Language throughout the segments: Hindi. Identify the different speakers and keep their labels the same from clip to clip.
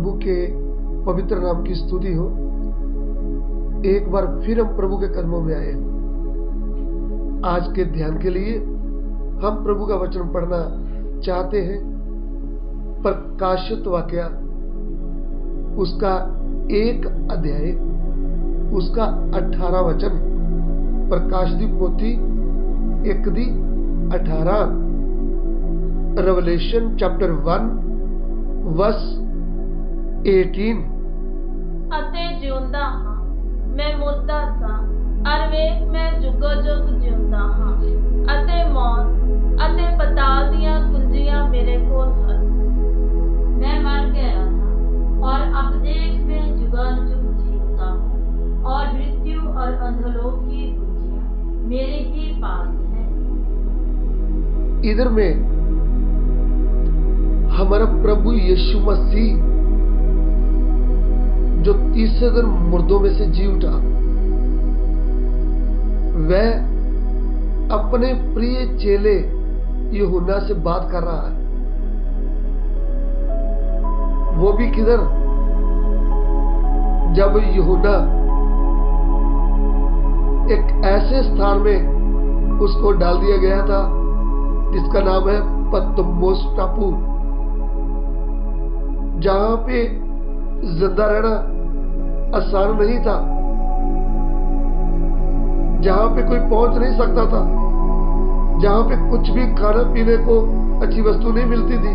Speaker 1: प्रभु के पवित्र नाम की स्तुति हो। एक बार फिर हम प्रभु के कदमों में आए हैं। आज के ध्यान के लिए हम प्रभु का वचन पढ़ना चाहते हैं। प्रकाशित वाक्य उसका 1 अध्याय उसका 18 वचन। प्रकाश दी पोथी 1:18। Revelation chapter 1 verse 18।
Speaker 2: ਅਤੇ ਜਿਉਂਦਾ ਹਾਂ, ਮੈਂ ਮੁਰਦਾ ਸਾਂ, ਅਰ ਵੇਖ ਮੈਂ ਜੁਗੋ ਜੁਗ ਜਿਉਂਦਾ ਹਾਂ, ਅਤੇ ਮੌਤ ਅਤੇ ਪਤਾਲ ਦੀਆਂ ਕੁੰਜੀਆਂ ਮੇਰੇ ਕੋਲ ਹਨ। मैं मर गया था और अब देख मैं जुगानुजुग जीता हूँ, और मृत्यु और अधोलोक की कुंजियां मेरे ही पास है।
Speaker 1: इधर में हमारा प्रभु यीशु मसीह जो तीसरे दिन मुर्दों में से जी उठा, वह अपने प्रिय चेले यूहन्ना से बात कर रहा है। वो भी किधर? जब यूहन्ना एक ऐसे स्थान में उसको डाल दिया गया था जिसका नाम है पतमोस टापू, जहां पे जिंदा रहना आसान नहीं था, जहां पे कोई पहुंच नहीं सकता था, जहां पे कुछ भी खाना पीने को अच्छी वस्तु नहीं मिलती थी।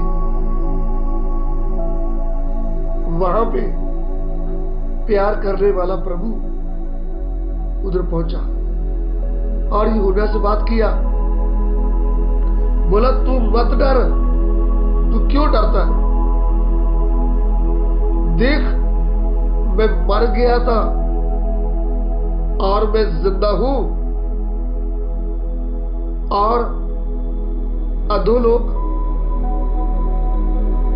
Speaker 1: वहां पे प्यार करने वाला प्रभु उधर पहुंचा और यूहन्ना से बात किया। बोला, तू मत डर, तू क्यों डरता है? देख, मैं मर गया था और मैं जिंदा हूं, और अधोलोक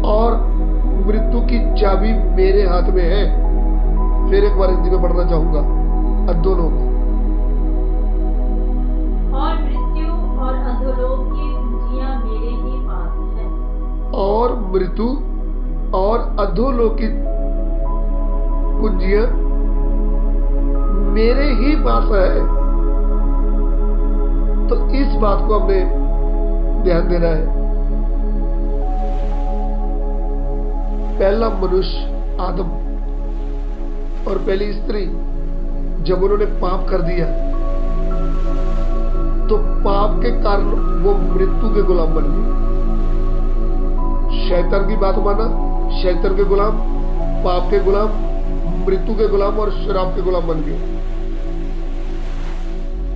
Speaker 1: और मृत्यु की चाबी मेरे हाथ में है। फिर एक बार हिंदी में पढ़ना चाहूंगा। अधोलोक
Speaker 2: और मृत्यु और अधोलोक की कुंजियां मेरे ही पास है।
Speaker 1: और मृत्यु और अधोलोक की कुंजियां मेरे ही पास है। तो इस बात को हमने ध्यान देना है। पहला मनुष्य आदम और पहली स्त्री जब उन्होंने पाप कर दिया, तो पाप के कारण वो मृत्यु के गुलाम बन गए। शैतान की बात माना, शैतान के गुलाम, पाप के गुलाम, मृत्यु के गुलाम और शराब के गुलाम बन गए।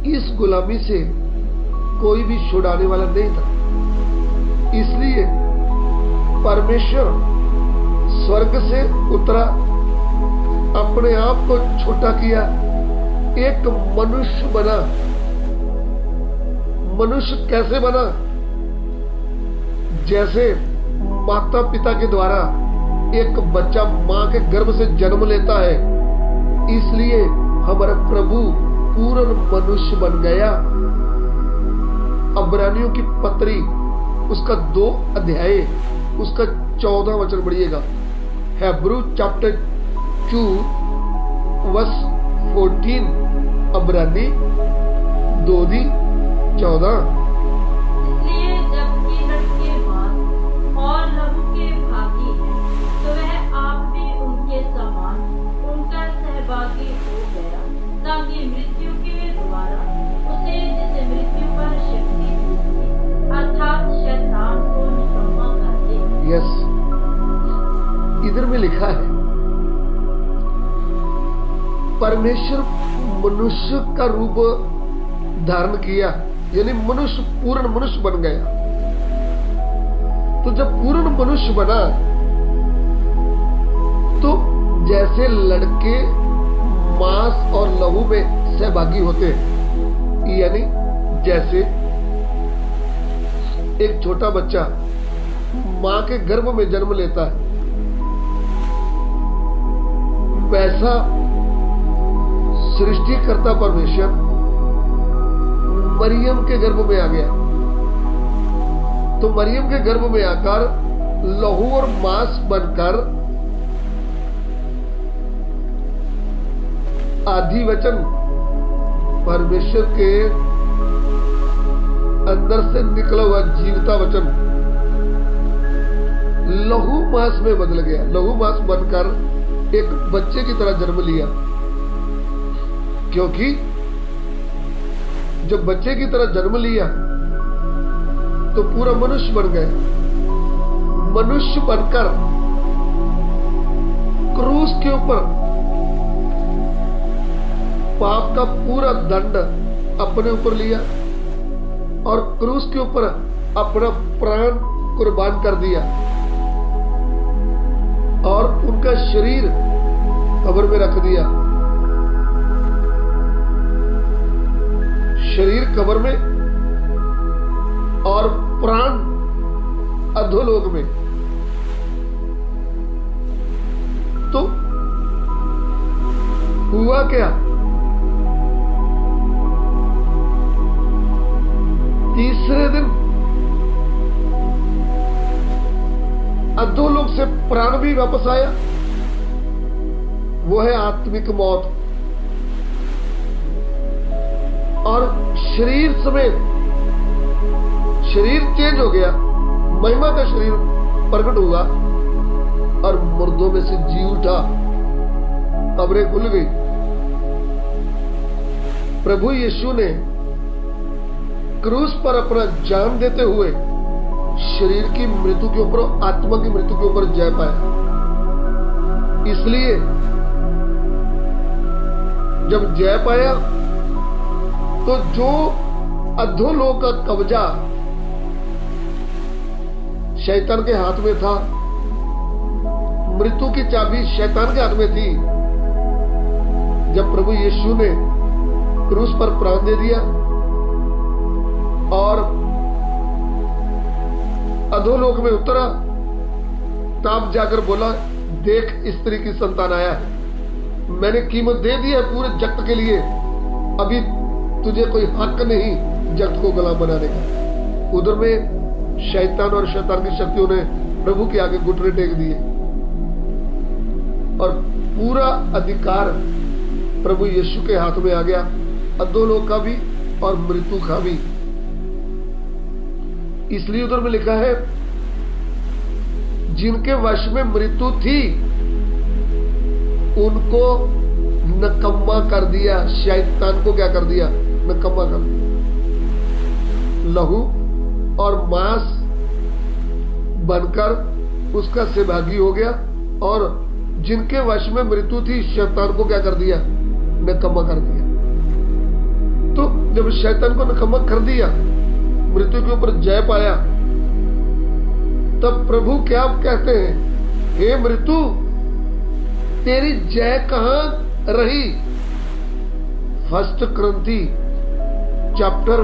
Speaker 1: इस गुलामी से कोई भी छुड़ाने वाला नहीं था। इसलिए परमेश्वर स्वर्ग से उतरा, अपने आप को छोटा किया, एक मनुष्य बना। मनुष्य कैसे बना? जैसे माता पिता के द्वारा एक बच्चा मां के गर्भ से जन्म लेता है, इसलिए हमारा प्रभु पूर्ण मनुष्य बन गया। इब्रानियों की पत्री उसका 2 अध्याय उसका 14 वचन पढ़िएगा। Hebrew chapter 2 verse 14। इब्रानी 2:14।
Speaker 2: इसलिए जबकि लड़के मांस और लहू के भागी हैं, तो वह आप भी उनके समान उनका सहभागी हो गया, ताकि मृत्यु के द्वारा उसे जिसे मृत्यु पर शक्ति मिली, अर्थात शैतान को निकम्मा कर दे।
Speaker 1: यस, इधर में लिखा है परमेश्वर मनुष्य का रूप धारण किया, यानी मनुष्य पूर्ण मनुष्य बन गया। तो जब पूर्ण मनुष्य बना, तो जैसे लड़के मांस और लहू में सहभागी होते हैं, यानी जैसे एक छोटा बच्चा मां के गर्भ में जन्म लेता है, वैसा सृष्टिकर्ता परमेश्वर मरियम के गर्भ में आ गया। तो मरियम के गर्भ में आकर लहू और मांस बनकर आदि वचन परमेश्वर के अंदर से निकला हुआ जीवता वचन लहू मांस में बदल गया, लहू मांस बनकर एक बच्चे की तरह जन्म लिया। क्योंकि जब बच्चे की तरह जन्म लिया तो पूरा मनुष्य बन गया। मनुष्य बनकर क्रूस के ऊपर पाप का पूरा दंड अपने ऊपर लिया और क्रूस के ऊपर अपना प्राण कुर्बान कर दिया और उनका शरीर कब्र में रख दिया। शरीर कब्र में और प्राण अधोलोक में। तो हुआ क्या? तीसरे दिन अधोलोक से प्राण भी वापस आया। वो है आत्मिक मौत। और शरीर समेत शरीर चेंज हो गया, महिमा का शरीर प्रकट हुआ और मुर्दों में से जी उठा, कब्रें खुल गई। प्रभु यीशु ने क्रूस पर अपना जान देते हुए शरीर की मृत्यु के ऊपर, आत्मा की मृत्यु के ऊपर जय पाया। इसलिए जब जय पाया तो जो अधोलोक का कब्जा शैतान के हाथ में था, मृत्यु की चाबी शैतान के हाथ में थी, जब प्रभु यीशु ने क्रूस पर प्राण दे दिया और अधोलोक में उतरा, तब जाकर बोला, देख स्त्री की संतान आया है, मैंने कीमत दे दी है पूरे जगत के लिए, अभी तुझे कोई हक नहीं जगत को गुलाम बनाने का। उधर में शैतान और शैतान की शक्तियों ने प्रभु के आगे घुटने टेक दिए और पूरा अधिकार प्रभु यीशु के हाथ में आ गया, अधोलोक का भी और मृत्यु का भी। इसलिए उधर में लिखा है, जिनके वश में मृत्यु थी उनको नकम्मा कर दिया। शैतान को क्या कर दिया? नकम्मा कर दिया। लहू और मांस बनकर उसका सहभागी हो गया और जिनके वश में मृत्यु थी, शैतान को क्या कर दिया? नकम्मा कर दिया। तो जब शैतान को नकम्मा कर दिया, मृत्यु के ऊपर जय पाया, तब प्रभु क्या कहते हैं? हे मृत्यु, तेरी जय कहां रही? फर्स्ट क्रंथी चैप्टर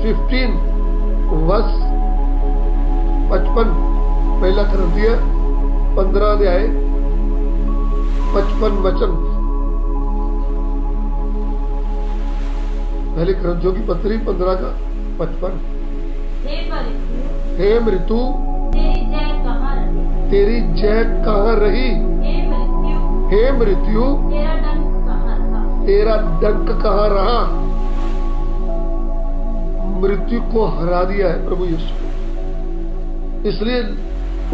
Speaker 1: 15 वर्स 55, पहला क्रंथी 15 अध्याय 55 वचन। पहले क्रंथियों की पत्री 15 का 55। हे मृत्यु, तेरी जय कहां रही? हे मृत्यु, तेरा डंक कहां रहा? मृत्यु को हरा दिया है प्रभु यीशु। इसलिए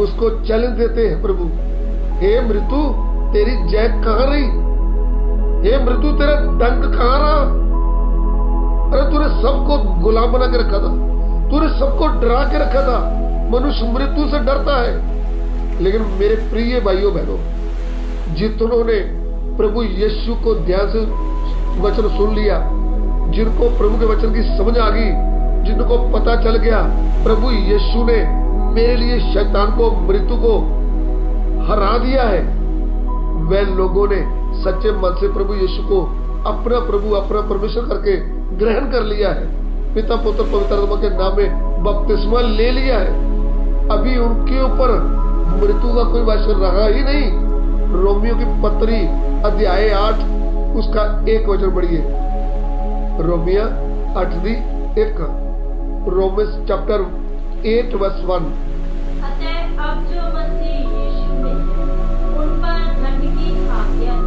Speaker 1: उसको चैलेंज देते हैं प्रभु, हे मृत्यु, तेरी जय कहां रही? हे मृत्यु, तेरा डंक कहां रहा? अरे तूने सबको गुलाम बना के रखा था, तूने सबको डरा के रखा था। मनुष्य मृत्यु से डरता है, लेकिन मेरे प्रिय भाइयों बहनों, जितनों ने प्रभु यीशु को ध्यान से वचन सुन लिया, जिनको प्रभु के वचन की समझ आ गई, जिनको पता चल गया प्रभु यीशु ने मेरे लिए शैतान को, मृत्यु को हरा दिया है, वे लोगों ने सच्चे मन से प्रभु यीशु को अपना प्रभु, अपना परमेश्वर करके ग्रहण कर लिया है। पिता पुत्र पवित्र आत्मा के नाम में बपतिस्मा ले लिया है। अभी उनके ऊपर मृत्यु का कोई वश रहा ही नहीं। रोमियो की पत्री अध्याय 8 उसका 1 वचन पढ़िए। रोमिया 8:1, रोमन्स चैप्टर 8 वर्स 1।
Speaker 2: अतः अब जो मसीह यीशु में उन पर दंड की आज्ञा है,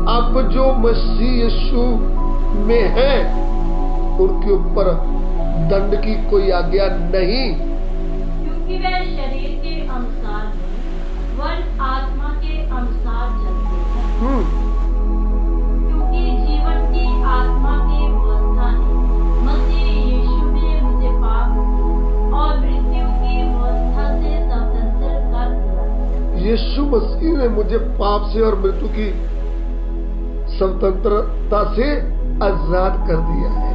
Speaker 1: अब जो मसीह यीशु में है उनके ऊपर दंड की कोई आज्ञा नहीं,
Speaker 2: क्योंकि वे शरीर के अनुसार नहीं वरन आत्मा के अनुसार चलते हैं। क्योंकि जीवन की आत्मा की व्यवस्था ने मसीह यीशु में मुझे पाप और मृत्यु की व्यवस्था से स्वतंत्र कर दिया।
Speaker 1: यीशु मसीह ने मुझे पाप से और मृत्यु की स्वतंत्रता से आजाद कर दिया है।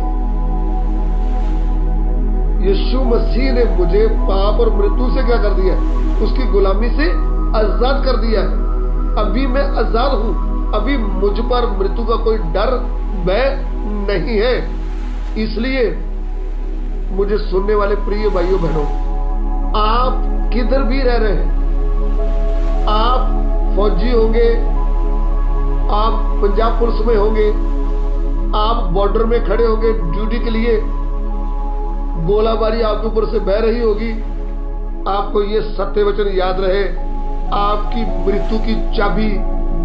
Speaker 1: यीशु मसीह ने मुझे पाप और मृत्यु से क्या कर दिया है? उसकी गुलामी से आजाद कर दिया है। अभी मैं आजाद हूं, अभी मुझ पर मृत्यु का कोई डर भय नहीं है। इसलिए मुझे सुनने वाले प्रिय भाइयों बहनों, आप किधर भी रह रहे हैं, आप फौजी होंगे, आप पंजाब पुलिस में होंगे, आप बॉर्डर में खड़े होंगे ड्यूटी के लिए, गोलाबारी आपके ऊपर से बह रही होगी, आपको ये सत्य वचन याद रहे, आपकी मृत्यु की चाबी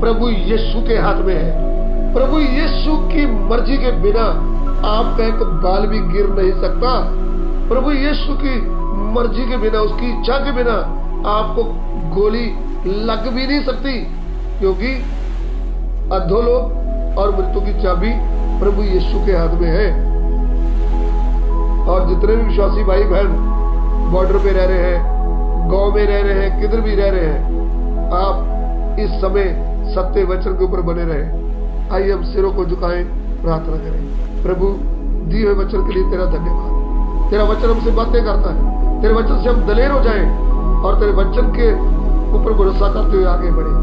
Speaker 1: प्रभु यीशु के हाथ में है। प्रभु यीशु की मर्जी के बिना आपका एक बाल भी गिर नहीं सकता। प्रभु यीशु की मर्जी के बिना, उसकी इच्छा के बिना आपको गोली लग भी नहीं सकती, क्योंकि अधोलोक और मृत्यु की चाबी प्रभु यीशु के हाथ में है। और जितने भी विश्वासी भाई बहन बॉर्डर पे रह रहे हैं, गांव में रह रहे हैं, किधर भी रह रहे हैं, आप इस समय सत्य वचन के ऊपर बने रहे। आइए हम सिरों को झुकाएं, प्रार्थना करें। प्रभु दिए हुए वचन के लिए तेरा धन्यवाद। तेरा वचन हमसे बातें करता है, तेरे वचन से हम दलेर हो जाएं और तेरे वचन के ऊपर भरोसा करते हुए आगे बढ़े।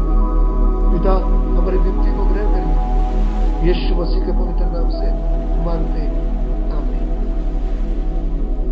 Speaker 1: पिता, हमारी विनती को ग्रहण करिए, यीशु मसीह के पवित्र नाम से।